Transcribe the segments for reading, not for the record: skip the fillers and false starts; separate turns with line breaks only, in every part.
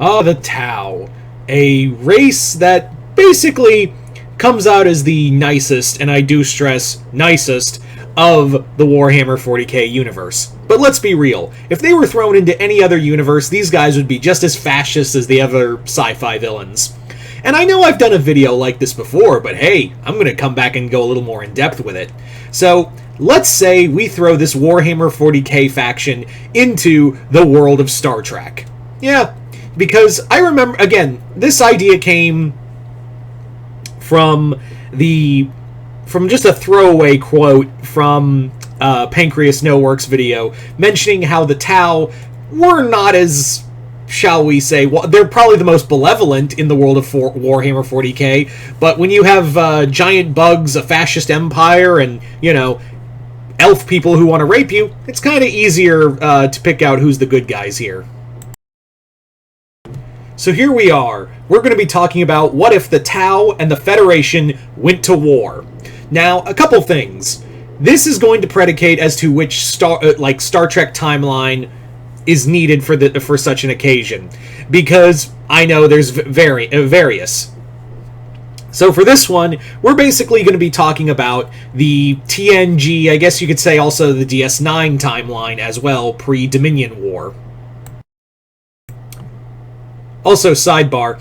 The Tau. A race that basically comes out as the nicest, and I do stress nicest, of the Warhammer 40k universe. But let's be real, if they were thrown into any other universe, these guys would be just as fascist as the other sci-fi villains. And I know I've done a video like this before, but hey, I'm going to come back and go a little more in depth with it. So, let's say we throw this Warhammer 40k faction into the world of Star Trek. Yeah, because I remember, again, this idea came from just a throwaway quote from Pancreas No Works video, mentioning how the Tau were not as, shall we say, well, they're probably the most benevolent in the world of Warhammer 40k, but when you have giant bugs, a fascist empire, and, you know, elf people who want to rape you, it's kind of easier to pick out who's the good guys here. So here we are. We're going to be talking about what if the Tau and the Federation went to war. Now, a couple things. This is going to predicate as to which Star Trek timeline is needed for such an occasion, because I know there's various. So for this one, we're basically going to be talking about the TNG, I guess you could say also the DS9 timeline as well, pre-Dominion War. Also, sidebar,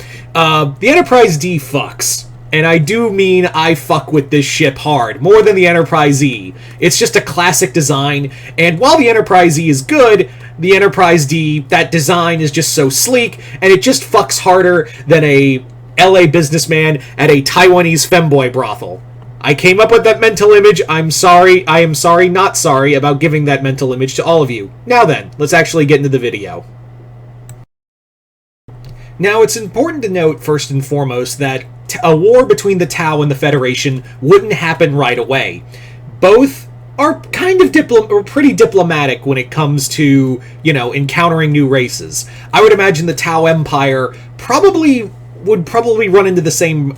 the Enterprise D fucks. And I do mean I fuck with this ship hard, more than the Enterprise E. It's just a classic design, and while the Enterprise E is good, the Enterprise D, that design is just so sleek, and it just fucks harder than a LA businessman at a Taiwanese femboy brothel. I came up with that mental image. I am sorry, not sorry about giving that mental image to all of you. Now then, let's actually get into the video. Now, it's important to note, first and foremost, that a war between the Tau and the Federation wouldn't happen right away. Both are kind of pretty diplomatic when it comes to, you know, encountering new races. I would imagine the Tau Empire would probably run into the same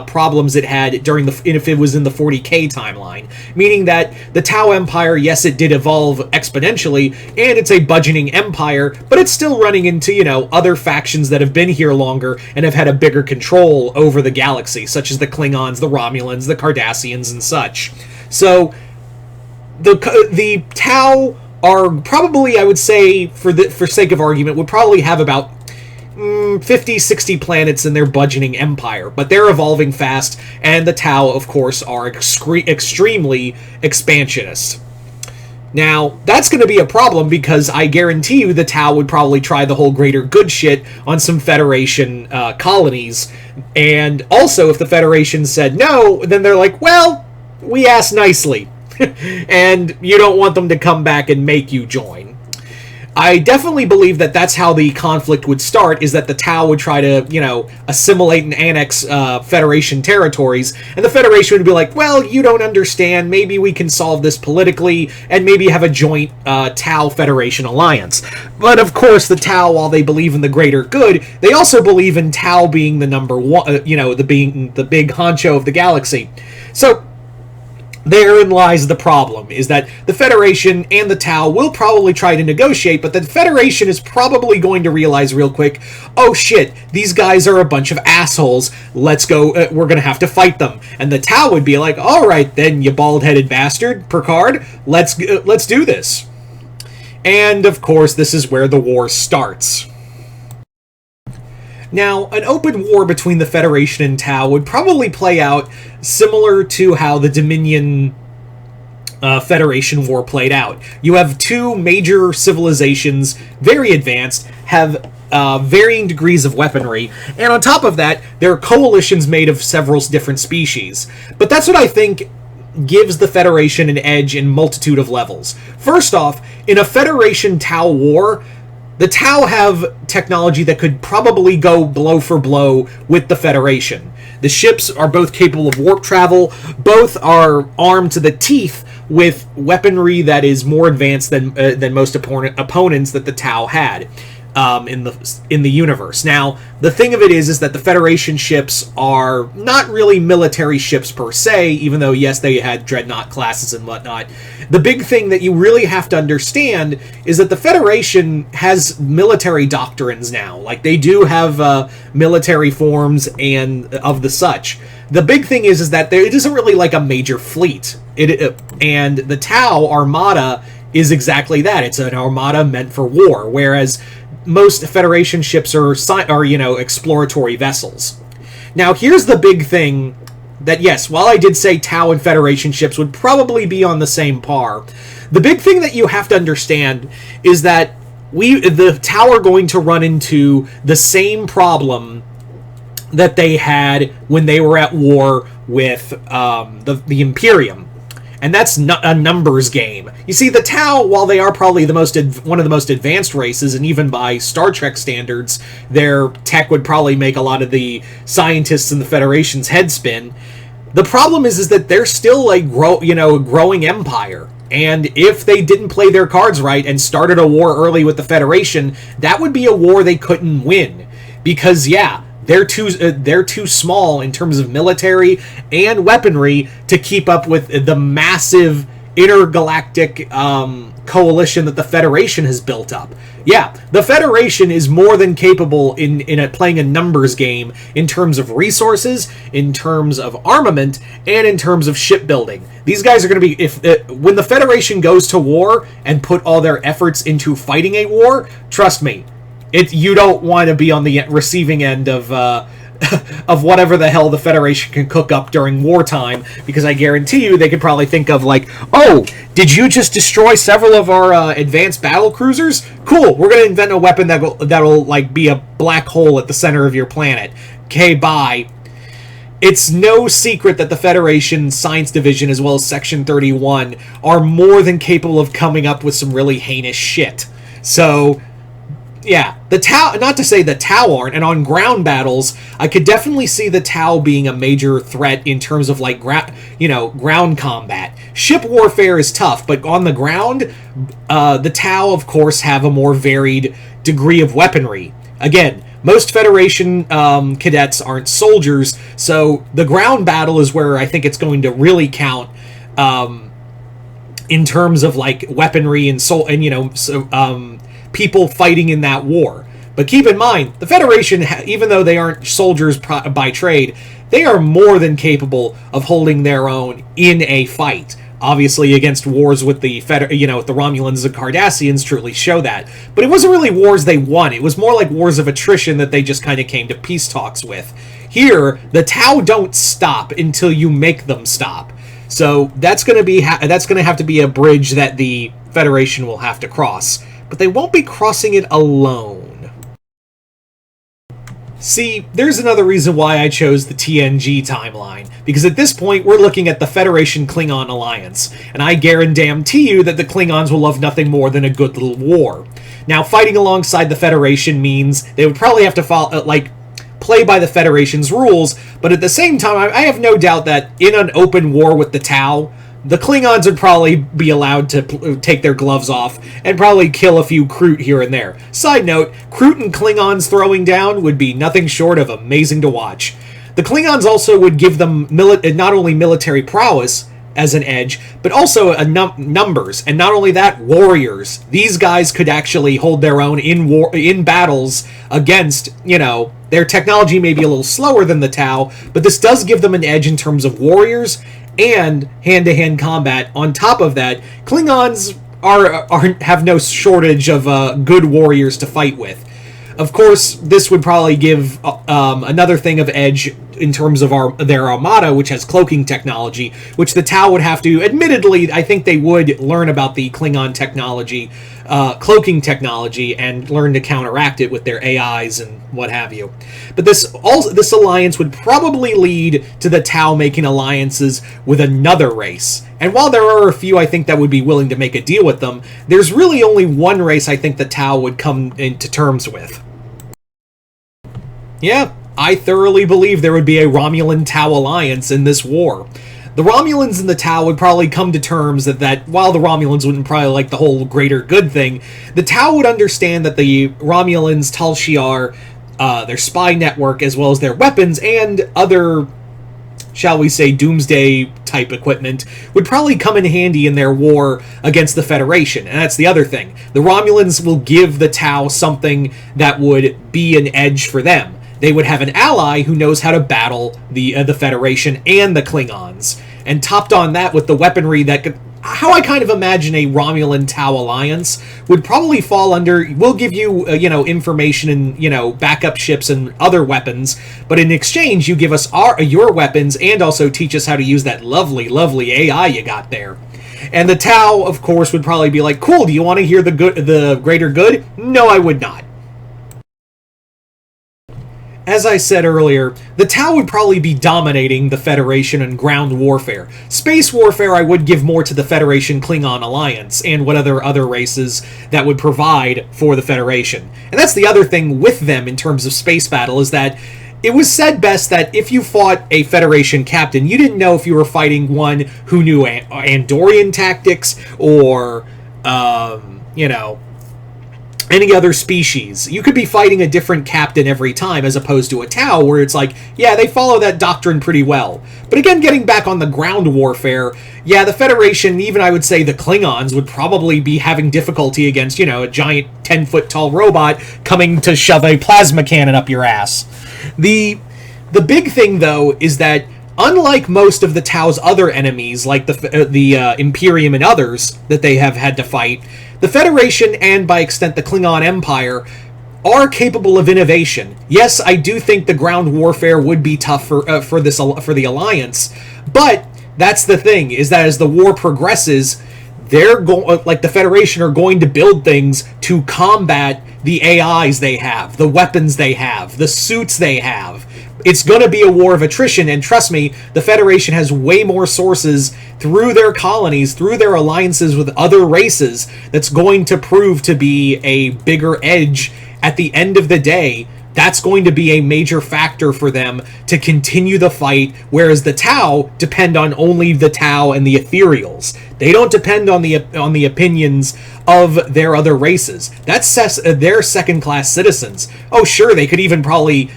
problems it had if it was in the 40k timeline, meaning that the Tau Empire, yes, it did evolve exponentially, and it's a budgeting empire, but it's still running into, you know, other factions that have been here longer and have had a bigger control over the galaxy, such as the Klingons, the Romulans, the Cardassians, and such. So the Tau are probably, I would say, for sake of argument, would probably have about 50, 60 planets in their budgeting empire, but they're evolving fast, and the Tau, of course, are extremely expansionist. Now, that's going to be a problem, because I guarantee you the Tau would probably try the whole greater good shit on some Federation colonies, and also if the Federation said no, then they're like, well, we asked nicely, and you don't want them to come back and make you join. I definitely believe that that's how the conflict would start, is that the Tau would try to, you know, assimilate and annex Federation territories, and the Federation would be like, well, you don't understand, maybe we can solve this politically, and maybe have a joint Tau-Federation alliance. But of course, the Tau, while they believe in the greater good, they also believe in Tau being the number one, being the big honcho of the galaxy. So therein lies the problem, is that the Federation and the Tau will probably try to negotiate, but the Federation is probably going to realize real quick, oh shit, these guys are a bunch of assholes, let's go, we're gonna have to fight them. And the Tau would be like, alright then, you bald-headed bastard, Picard, let's do this. And of course, this is where the war starts. Now, an open war between the Federation and Tau would probably play out similar to how the Dominion Federation War played out. You have two major civilizations, very advanced, have varying degrees of weaponry, and on top of that, there are coalitions made of several different species. But that's what I think gives the Federation an edge in multitude of levels. First off, in a Federation-Tau war, the Tau have technology that could probably go blow for blow with the Federation. The ships are both capable of warp travel, both are armed to the teeth with weaponry that is more advanced than most opponents that the Tau had. in the universe. Now, the thing of it is that the Federation ships are not really military ships per se, even though, yes, they had dreadnought classes and whatnot. The big thing that you really have to understand is that the Federation has military doctrines now. Like, they do have military forms and of the such. The big thing is that it isn't really like a major fleet. And the Tau Armada is exactly that. It's an armada meant for war, whereas most Federation ships are exploratory vessels. Now, here's the big thing that, yes, while I did say Tau and Federation ships would probably be on the same par, the big thing that you have to understand is that the Tau are going to run into the same problem that they had when they were at war with the Imperium. And that's not a numbers game. You see, the Tau, while they are probably one of the most advanced races, and even by Star Trek standards, their tech would probably make a lot of the scientists in the Federation's head spin. The problem is that they're still a growing empire. And if they didn't play their cards right and started a war early with the Federation, that would be a war they couldn't win. Because, yeah, they're too small in terms of military and weaponry to keep up with the massive intergalactic coalition that the Federation has built up. Yeah, the Federation is more than capable in playing a numbers game in terms of resources, in terms of armament, and in terms of shipbuilding. These guys are going to be, when the Federation goes to war and put all their efforts into fighting a war, trust me, you don't want to be on the receiving end of whatever the hell the Federation can cook up during wartime, because I guarantee you they could probably think of like, oh, did you just destroy several of our advanced battle cruisers? Cool, we're going to invent a weapon that'll like be a black hole at the center of your planet. Okay, bye. It's no secret that the Federation Science Division, as well as Section 31, are more than capable of coming up with some really heinous shit. So, yeah, the Tau, not to say the Tau aren't, and on ground battles, I could definitely see the Tau being a major threat in terms of, like, ground combat. Ship warfare is tough, but on the ground, the Tau, of course, have a more varied degree of weaponry. Again, most Federation cadets aren't soldiers, so the ground battle is where I think it's going to really count in terms of, like, weaponry and people fighting in that war. But keep in mind, the Federation, even though they aren't soldiers by trade, they are more than capable of holding their own in a fight. Obviously, against wars with the with the Romulans and Cardassians truly show that. But it wasn't really wars they won. It was more like wars of attrition that they just kind of came to peace talks with. Here, the Tau don't stop until you make them stop. So that's going to have to be a bridge that the Federation will have to cross. But they won't be crossing it alone. See, there's another reason why I chose the TNG timeline, because at this point we're looking at the Federation-Klingon alliance, and I guarantee you that the Klingons will love nothing more than a good little war. Now, fighting alongside the Federation means they would probably have to play by the Federation's rules, but at the same time, I have no doubt that in an open war with the Tau, the Klingons would probably be allowed to take their gloves off and probably kill a few Kroot here and there. Side note, Kroot and Klingons throwing down would be nothing short of amazing to watch. The Klingons also would give them not only military prowess as an edge, but also numbers, and not only that, warriors. These guys could actually hold their own in battles against, their technology may be a little slower than the Tau, but this does give them an edge in terms of warriors and hand-to-hand combat. On top of that, Klingons have no shortage of good warriors to fight with. Of course, this would probably give another thing of edge in terms of their armada, which has cloaking technology, which the Tau would have to, admittedly, I think they would learn about the Klingon technology, cloaking technology, and learn to counteract it with their AIs and what have you. But this alliance would probably lead to the Tau making alliances with another race. And while there are a few I think that would be willing to make a deal with them, there's really only one race I think the Tau would come into terms with. Yeah, I thoroughly believe there would be a Romulan-Tau alliance in this war. The Romulans and the Tau would probably come to terms that while the Romulans wouldn't probably like the whole greater good thing, the Tau would understand that the Romulans, Tal Shiar, their spy network, as well as their weapons and other, shall we say, doomsday-type equipment, would probably come in handy in their war against the Federation. And that's the other thing. The Romulans will give the Tau something that would be an edge for them. They would have an ally who knows how to battle the Federation and the Klingons. And topped on that with the weaponry that could... How I kind of imagine a Romulan-Tau alliance would probably fall under, we'll give you, information and, backup ships and other weapons, but in exchange, you give us your weapons and also teach us how to use that lovely, lovely AI you got there. And the Tau, of course, would probably be like, cool, do you want to hear the greater good? No, I would not. As I said earlier, the Tau would probably be dominating the Federation in ground warfare. Space warfare I would give more to the Federation-Klingon alliance, and what other races that would provide for the Federation. And that's the other thing with them in terms of space battle, is that it was said best that if you fought a Federation captain, you didn't know if you were fighting one who knew Andorian tactics, or, any other species. You could be fighting a different captain every time, as opposed to a Tau, where it's like, yeah, they follow that doctrine pretty well. But again, getting back on the ground warfare, yeah, the Federation, even I would say the Klingons, would probably be having difficulty against, a giant 10-foot-tall robot coming to shove a plasma cannon up your ass. The big thing, though, is that unlike most of the Tau's other enemies, like the Imperium and others that they have had to fight, the Federation, and by extent the Klingon Empire, are capable of innovation. Yes, I do think the ground warfare would be tough for the Alliance, but that's the thing, is that as the war progresses, the Federation are going to build things to combat the AIs they have, the weapons they have, the suits they have. It's going to be a war of attrition, and trust me, the Federation has way more sources through their colonies, through their alliances with other races, that's going to prove to be a bigger edge at the end of the day. That's going to be a major factor for them to continue the fight, whereas the Tau depend on only the Tau and the Ethereals. They don't depend on the opinions of their other races. That's their second-class citizens. Oh, sure, they could even probably,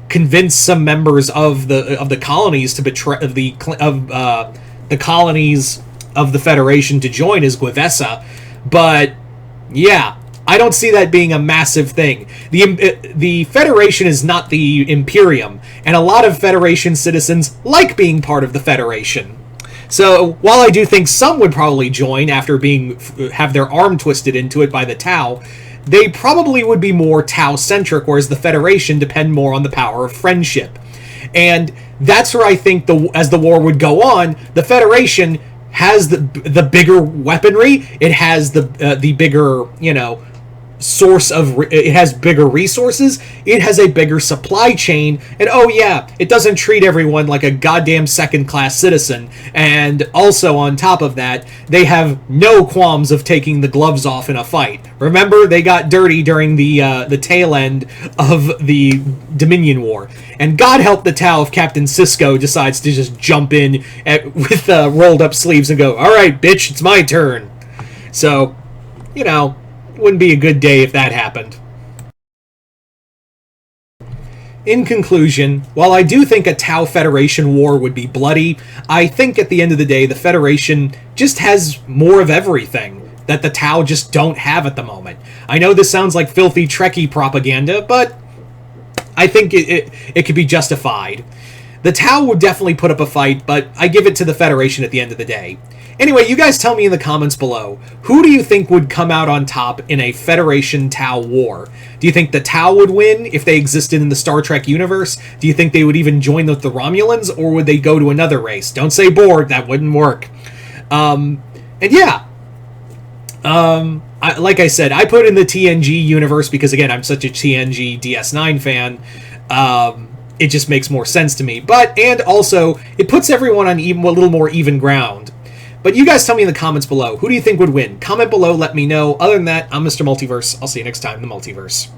convince some members of the colonies to betray the colonies of the Federation to join as Guevesa, but yeah, I don't see that being a massive thing. The Federation is not the Imperium, and a lot of Federation citizens like being part of the Federation. So while I do think some would probably join after have their arm twisted into it by the Tau, they probably would be more Tau-centric, whereas the Federation depend more on the power of friendship. And that's where I think, as the war would go on, the Federation has the bigger weaponry, it has the bigger, source of, it has bigger resources, it has a bigger supply chain, and oh yeah, it doesn't treat everyone like a goddamn second-class citizen, and also on top of that, they have no qualms of taking the gloves off in a fight. Remember, they got dirty during the tail end of the Dominion War, and God help the Tau if Captain Sisko decides to just jump in with rolled up sleeves and go, alright bitch, it's my turn. So, wouldn't be a good day if that happened. In conclusion, while I do think a Tau Federation war would be bloody, I think at the end of the day the Federation just has more of everything that the Tau just don't have at the moment. I know this sounds like filthy Trekkie propaganda, but I think it could be justified. The Tau would definitely put up a fight, but I give it to the Federation at the end of the day. Anyway, you guys tell me in the comments below, who do you think would come out on top in a Federation-Tau war? Do you think the Tau would win if they existed in the Star Trek universe? Do you think they would even join with the Romulans, or would they go to another race? Don't say Borg, that wouldn't work. And yeah, like I said, I put in the TNG universe because, again, I'm such a TNG DS9 fan. It just makes more sense to me. And also, it puts everyone on a little more even ground. But you guys tell me in the comments below, who do you think would win? Comment below, let me know. Other than that, I'm Mr. Multiverse. I'll see you next time in the Multiverse.